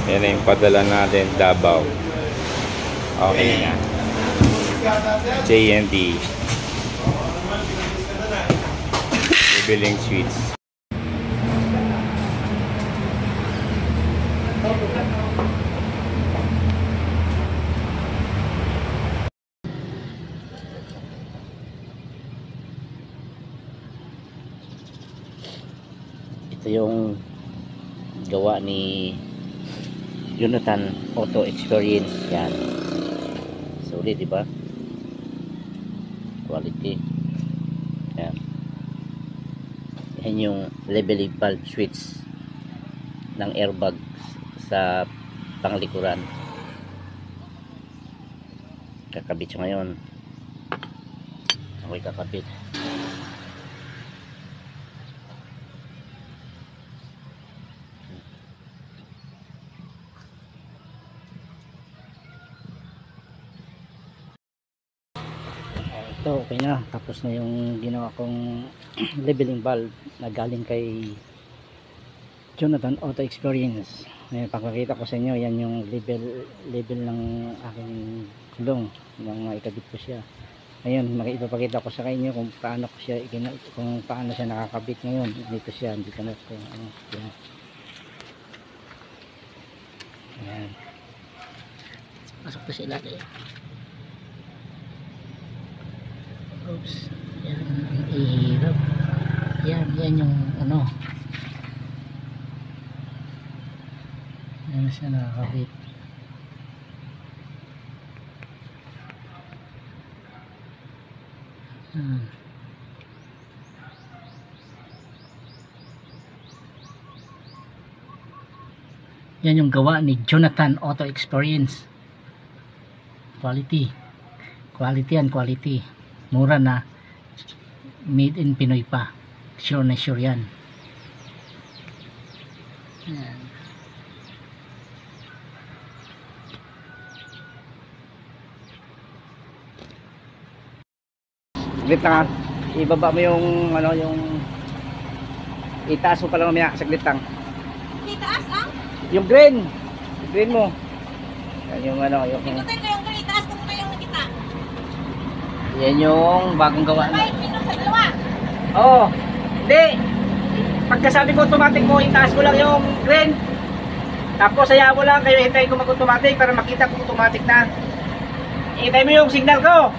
Yan na yung padala natin, Davao. Okay na. JNT. Bibiling sweets. Ito yung gawa ni Jonathan Auto Experience. Yan, solid, diba? Quality. Yan, yan yung leveling valve switch ng airbag sa panglikuran. Kakabit siya ngayon. Ako'y kakabit. Ito okay na, tapos na yung ginawa kong leveling valve na galing kay Jonathan Auto Experience. Ngayon, pagkakita ko sa inyo, yan yung level ng aking gulong nang maikabit ko siya. Ngayon, ipapakita ko sa inyo kung paano ko siya kung paano siya nakakabit ngayon. Dito siya, dito na ito. Yan. Ayan. Pasok to sa ilalim. Oops. Yan, ihirap. Yan yung ano. Yan siya nakakabit. Yan yung gawa ni Jonathan Auto Experience. Quality and quality. Mura na, made in Pinoy pa. Sure na sure yan. Yan. Saglit lang, ibaba mo yung ano, yung itaas mo pala mamaya, saglit lang. Itaas ang? Yung green mo. Yan yung ano, yung Ikutin ko yung green, itaas ko pa yung nakita. yan yung bagong gawa na. Sabay, pinong sa dalawa. Oo, hindi. Pagkasabi ko automatic mo, itaas mo lang yung green. Tapos hayaan mo lang kayo, hintayin ko mag-automatic para makita kung automatic na. Hintayin mo yung signal ko.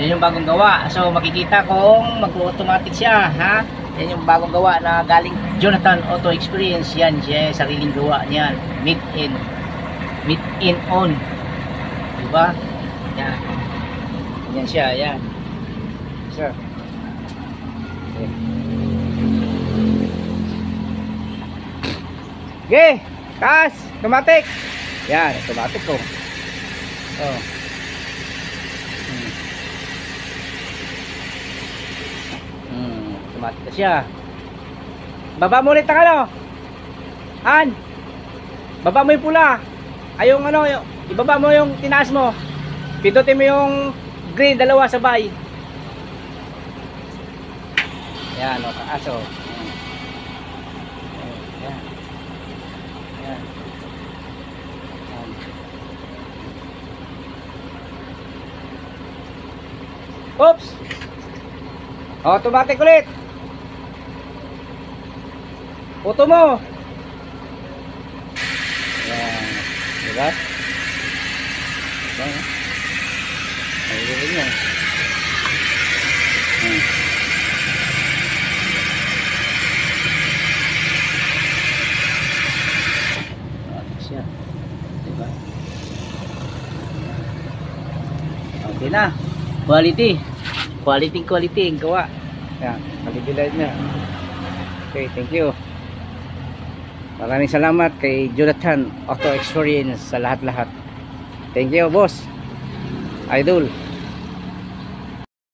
Yan yung bagong gawa. So makikita kung mag-automatic siya, ha? Yan yung bagong gawa na galing Jonathan Auto Experience. Yan siya, sariling gawa niyan. Meet in on. Diba? Yan. Yan siya, yan. Sir. Okay, taas, automatic. Yan, automatic ko. Oh. Automatic na siya. Baba mo ulit ang ano? Han. Baba mo yung pula. Ay yung ano, ibaba mo yung tinaas mo. Pindutin mo yung green, dalawa sabay. Yan, o, taas o. Yan. Yan. Oops! Automatic ulit. Puto mo. Yan. Diba? Diba? Ayun yan. Siya. Diba? Okay na. Quality ang gawa. Yan, malibilad na. Okay, thank you. Maraming salamat kay Jonathan Auto Experience sa lahat-lahat. Thank you, boss. Idol.